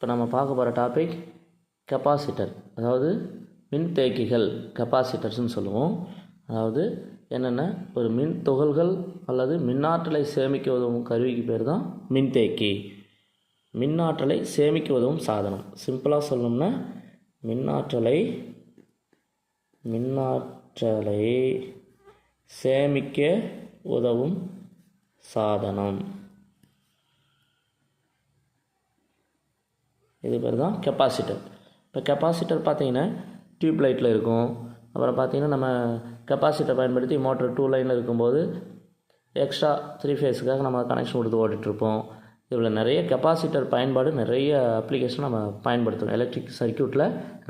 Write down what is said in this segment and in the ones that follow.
இப்போ நம்ம பார்க்க போகிற டாபிக் கெப்பாசிட்டர், அதாவது மின்தேக்கிகள், கெப்பாசிட்டர்ஸ்னு சொல்லுவோம். அதாவது என்னென்ன, ஒரு மின் துகள்கள் அல்லது மின்னாற்றலை சேமிக்க உதவும் கருவிக்கு பேர் தான் மின்தேக்கி. மின்னாற்றலை சேமிக்க உதவும் சாதனம். சிம்பிளாக சொல்லணும்னா மின்னாற்றலை சேமிக்க உதவும் சாதனம். இது பேர் தான் கெப்பாசிட்டர். இப்போ கெப்பாசிட்டர் பார்த்திங்கன்னா டியூப் லைட்டில் இருக்கும். அப்புறம் பார்த்திங்கன்னா நம்ம கெப்பாசிட்டர் பயன்படுத்தி மோட்டர் 2 லைனில் இருக்கும்போது எக்ஸ்ட்ரா 3 ஃபேஸுக்காக நம்ம கனெக்ஷன் கொடுத்து ஓட்டிகிட்ருப்போம். இதில் நிறைய கெப்பாசிட்டர் பயன்பாடு, நிறைய அப்ளிகேஷன் நம்ம பயன்படுத்துகிறோம். எலக்ட்ரிக் சர்க்யூட்டில்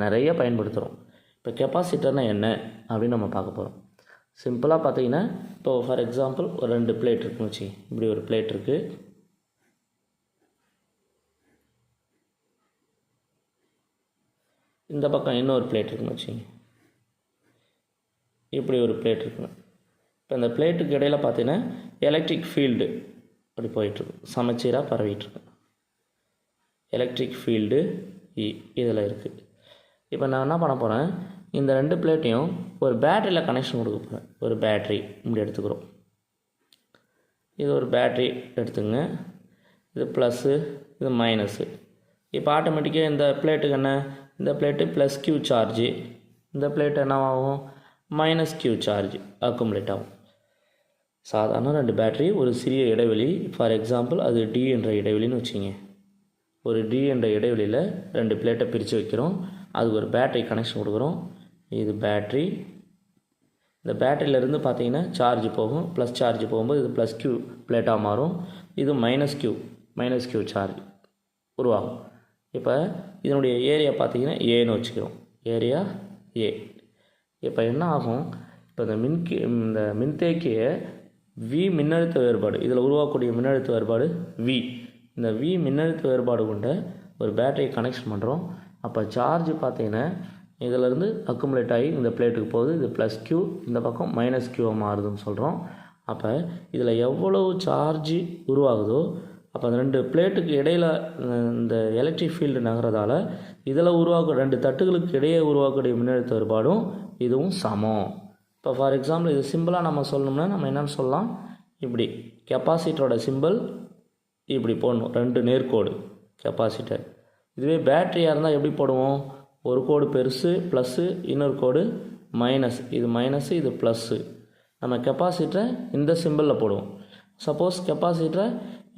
நிறைய பயன்படுத்துகிறோம். இப்போ கெப்பாசிட்டர்னால் என்ன அப்படின்னு நம்ம பார்க்க போகிறோம். சிம்பிளாக பார்த்திங்கன்னா இப்போ ஃபார் எக்ஸாம்பிள் ஒரு 2 பிளேட் இருக்குன்னு வச்சு, இப்படி ஒரு பிளேட் இருக்குது. இந்த பக்கம் இன்னொரு பிளேட் இருக்குன்னு வச்சுங்க, இப்படி ஒரு பிளேட் இருக்குங்க. இப்போ இந்த பிளேட்டுக்கு இடையில் பார்த்தீங்கன்னா எலக்ட்ரிக் ஃபீல்டு அப்படி போயிட்டுருக்கு, சமச்சீராக பரவிட்டுருக்கு. எலக்ட்ரிக் ஃபீல்டு இதில் இருக்குது. இப்போ நான் என்ன பண்ண போகிறேன், இந்த 2 பிளேட்டையும் ஒரு பேட்டரியில் கனெக்ஷன் கொடுக்க போகிறேன். ஒரு பேட்ரி இப்படி எடுத்துக்கிறோம். இது ஒரு பேட்ரி எடுத்துங்க. இது ப்ளஸ்ஸு, இது மைனஸு. இப்போ ஆட்டோமேட்டிக்காக இந்த பிளேட்டுக்கு என்ன, இந்த பிளேட்டு ப்ளஸ் கியூ சார்ஜு, இந்த பிளேட் என்ன ஆகும், மைனஸ் கியூ சார்ஜ் அக்குமுலேட் ஆகும். சாதாரண 2 பேட்ரி, ஒரு சிறிய இடைவெளி, ஃபார் எக்ஸாம்பிள் அது டி என்ற இடைவெளின்னு வச்சுங்க. ஒரு டி என்ற இடைவெளியில் 2 பிளேட்டை பிரித்து வைக்கிறோம். அதுக்கு ஒரு பேட்ரி கனெக்ஷன் கொடுக்குறோம். இது பேட்ரி. இந்த பேட்டரியிலேருந்து பார்த்தீங்கன்னா சார்ஜ் போகும். ப்ளஸ் சார்ஜ் போகும்போது இது ப்ளஸ் கியூ பிளேட்டாக மாறும். இது மைனஸ் கியூ சார்ஜ் உருவாகும். இப்போ இதனுடைய ஏரியா பார்த்தீங்கன்னா ஏன்னு வச்சுக்கிறோம். ஏரியா ஏ. இப்போ என்ன ஆகும், இப்போ இந்த மின்தேக்கியை வி மின்னழுத்த வேறுபாடு, இதில் உருவாக்கக்கூடிய மின்னழுத்த வேறுபாடு வி. இந்த வி மின்னழுத்த வேறுபாடு கொண்ட ஒரு பேட்டரியை கனெக்ஷன் பண்ணுறோம். அப்போ சார்ஜ் பார்த்தீங்கன்னா இதிலேருந்து அக்குமுலேட் ஆகி இந்த பிளேட்டுக்கு போகுது. இது ப்ளஸ் கியூ, இந்த பக்கம் மைனஸ் கியூவாக மாறுதுன்னு சொல்கிறோம். அப்போ இதில் எவ்வளவு சார்ஜ் உருவாகுதோ அப்போ அந்த 2 பிளேட்டுக்கு இடையில் இந்த எலக்ட்ரிக் ஃபீல்டு நகரதால் இதில் உருவாக்க 2 தட்டுகளுக்கு இடையே உருவாக்கக்கூடிய மின்னழுத்த வேறுபாடும் இதுவும் சமம். இப்போ ஃபார் எக்ஸாம்பிள் இது சிம்பிளாக நம்ம சொல்லணும்னா நம்ம என்னென்னு சொல்லலாம், இப்படி கெப்பாசிட்டரோட சிம்பிள் இப்படி போடணும், 2 நேர்கோடு கெப்பாசிட்டர். இதுவே பேட்டரியாக இருந்தால் எப்படி போடுவோம், ஒரு கோடு பெருசு ப்ளஸ்ஸு, இன்னொரு கோடு மைனஸ். இது மைனஸு, இது ப்ளஸ்ஸு. நம்ம கெப்பாசிட்டரை இந்த சிம்பிளில் போடுவோம். சப்போஸ் கெப்பாசிட்டரை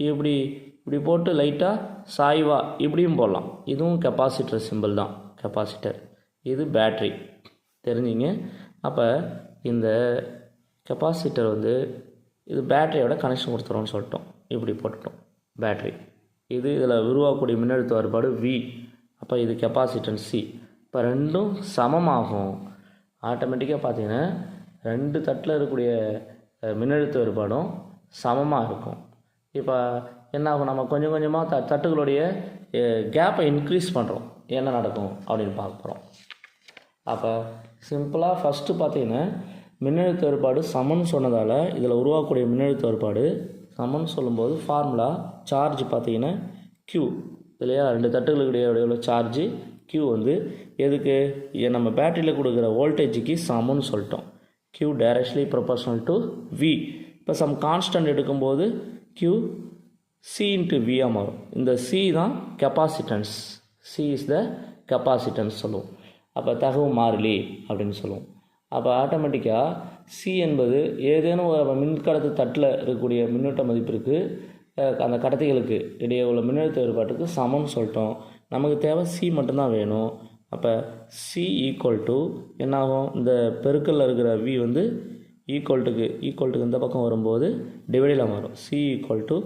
இப்படி போட்டு லைட்டாக சாய்வா இப்படியும் போடலாம். இதுவும் கெப்பாசிட்டர் சிம்பிள் தான், கெப்பாசிட்டர். இது பேட்ரி, தெரிஞ்சிங்க. அப்போ இந்த கெப்பாசிட்டர் இது பேட்டரியோட கனெக்ஷன் கொடுத்துறோன்னு சொல்லிட்டோம். இப்படி போட்டுட்டோம் பேட்ரி. இதில் உருவாக்கக்கூடிய மின்னழுத்த வேறுபாடு வி. அப்போ இது கெப்பாசிட்டன்ஸ் சி. இப்போ ரெண்டும் சமமாகும். ஆட்டோமேட்டிக்காக பார்த்தீங்கன்னா 2 தட்டில் இருக்கக்கூடிய மின்னழுத்த வேறுபாடும் சமமாக இருக்கும். இப்போ என்ன ஆகும், நம்ம கொஞ்சம் கொஞ்சமாக தட்டுகளுடைய கேப்பை இன்க்ரீஸ் பண்ணுறோம். என்ன நடக்கும் அப்படின்னு பார்க்க போகிறோம். அப்போ சிம்பிளாக ஃபஸ்ட்டு பார்த்தீங்கன்னா மின்னழுத்த வேறுபாடு சமன்னு சொன்னதால் இதில் உருவாக்கக்கூடிய மின்னழுத்த வேறுபாடு சமன்னு சொல்லும்போது ஃபார்முலா சார்ஜ் பார்த்தீங்கன்னா கியூ இல்லையா, 2 தட்டுகளுக்கு இடையே சார்ஜு கியூ எதுக்கு, நம்ம பேட்டரியில் கொடுக்குற வோல்டேஜுக்கு சமன்னு சொல்லிட்டோம். Q directly proportional to V. இப்போ சம் கான்ஸ்டன்ட் எடுக்கும்போது கியூ சி இன்ட்டு வியாக மாறும். இந்த சி தான் capacitance. C is the capacitance சொல்லுவோம். அப்போ தகவு மாறிலி அப்படின்னு சொல்லுவோம். அப்போ ஆட்டோமேட்டிக்காக சி என்பது ஏதேனும் ஒரு மின்கடத்து தட்டில் இருக்கக்கூடிய மின்னூட்ட மதிப்பிற்கு அந்த கடத்திகளுக்கு இடையே உள்ள மின்னழுத்த வேறுபாட்டுக்கு சமம்னு சொல்லிட்டோம். நமக்கு தேவை சி மட்டும்தான் வேணும். அப்போ சி ஈக்குவல் டு என்னாகும், இந்த பெருக்கல்ல இருக்கிற வி ஈக்குவல்ட்டுக்கு இந்த பக்கம் வரும்போது டிவைடில் மாறும். C equal to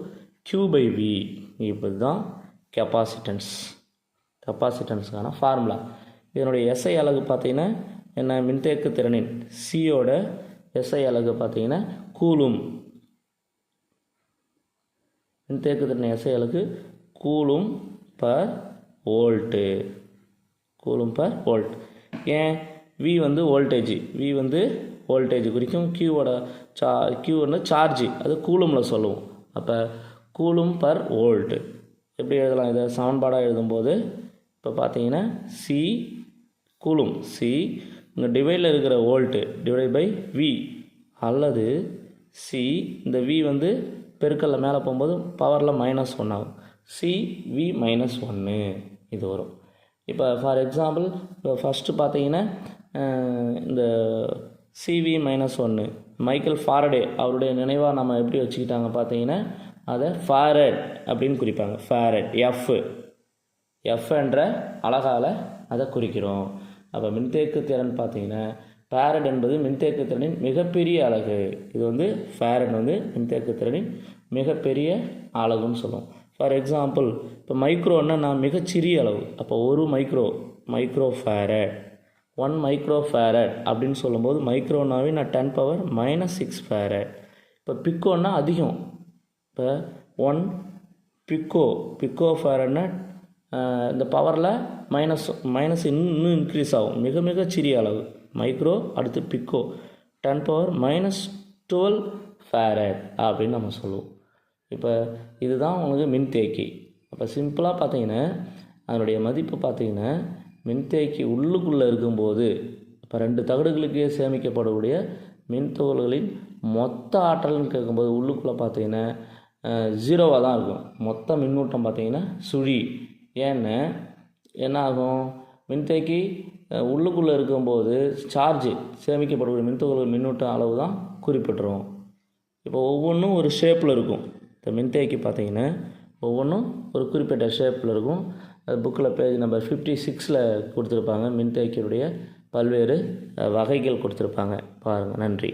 Q by V. இப்படி தான் கெப்பாசிட்டன்ஸுக்கான ஃபார்முலா. இதனுடைய எஸ்ஐ அலகு பார்த்தீங்கன்னா என்ன, மின்தேக்கு திறனின் சியோட எஸ்ஐ அலகு பார்த்தீங்கன்னா கூலும். மின்தேக்கு திறன் எஸ்ஐ அலகு கூலும் பர் வோல்ட்டு. ஏன், வி வோல்டேஜ், வோல்டேஜ் குறிக்கும். கியூவோட கியூ சார்ஜ், அது கூலுமில் சொல்லுவோம். அப்போ கூலும் பர் வோல்ட்டு. எப்படி எழுதலாம் இதை சமன்பாடாக எழுதும்போது இப்போ பார்த்தீங்கன்னா சி கூலும் சி இங்கே டிவைடில் இருக்கிற வோல்ட்டு டிவைட் பை வி அல்லது சி இந்த வி வந்து பெருக்கல்ல மேலே போகும்போது பவரில் -1 ஆகும் சி வி -1 இது வரும். இப்போ ஃபார் எக்ஸாம்பிள் இப்போ ஃபஸ்ட்டு பார்த்தீங்கன்னா இந்த சிவி -1 மைக்கேல் ஃபாரடே அவருடைய நினைவாக நம்ம எப்படி வச்சுக்கிட்டாங்க பார்த்தீங்கன்னா அதை ஃபாரட் அப்படின்னு குறிப்பாங்க. ஃபாரட் எஃப் என்ற அலகால் அதை குறிக்கிறோம். அப்போ மின்தேக்கு திறன் பார்த்தீங்கன்னா ஃபாரட் என்பது மின்தேக்கு திறனின் மிகப்பெரிய அலகு. இது வந்து ஃபாரட் வந்து மின்தேக்கு திறனின் மிகப்பெரிய அலகுன்னு சொல்லுவோம். ஃபார் எக்ஸாம்பிள் இப்போ மைக்ரோன்னா நான் மிகச்சிறிய அளவு. அப்போ ஒரு மைக்ரோ ஃபாரட் 1 மைக்ரோ ஃபாரட் அப்படின்னு சொல்லும்போது மைக்ரோனாவே நான் 10⁻⁻6 ஃபாரட். இப்போ பிக்கோன்னா அதிகம். இப்போ 1 பிக்கோ ஃபாரட்னா இந்த பவரில் மைனஸ் இன்னும் இன்க்ரீஸ் ஆகும். மிக சிறிய அளவு மைக்ரோ அடுத்து பிக்கோ 10⁻12 ஃபாரட் அப்படின்னு நம்ம சொல்லுவோம். இப்போ இதுதான் உங்களுக்கு மின்தேக்கி. அப்போ சிம்பிளாக பார்த்தீங்கன்னா அதனுடைய மதிப்பு பார்த்தீங்கன்னா மின்தேக்கி உள்ளுக்குள்ளே இருக்கும்போது இப்போ 2 தகடுகளுக்கே சேமிக்கப்படக்கூடிய மின்துகள்களின் மொத்த ஆற்றல்னு கேட்கும்போது உள்ளுக்குள்ளே பார்த்தீங்கன்னா 0வாக தான் இருக்கும். மொத்த மின்னூட்டம் பார்த்தீங்கன்னா சுழி. ஏன்னா என்ன ஆகும், மின்தேக்கி உள்ளுக்குள்ளே இருக்கும்போது சார்ஜ் சேமிக்கப்படக்கூடிய மின்துகள்கள் மின்னூட்ட அளவு தான் குறிப்பிட்டுரும். இப்போ ஒவ்வொன்றும் ஒரு ஷேப்பில் இருக்கும். இந்த மின்தேக்கி பார்த்தீங்கன்னா ஒவ்வொன்றும் ஒரு குறிப்பிட்ட ஷேப்பில் இருக்கும். அது புக்கில் பேஜ் நம்பர் 56 கொடுத்துருப்பாங்க. மின்தேக்கியுடைய பல்வேறு வகைகள் கொடுத்துருப்பாங்க. பாருங்கள். நன்றி.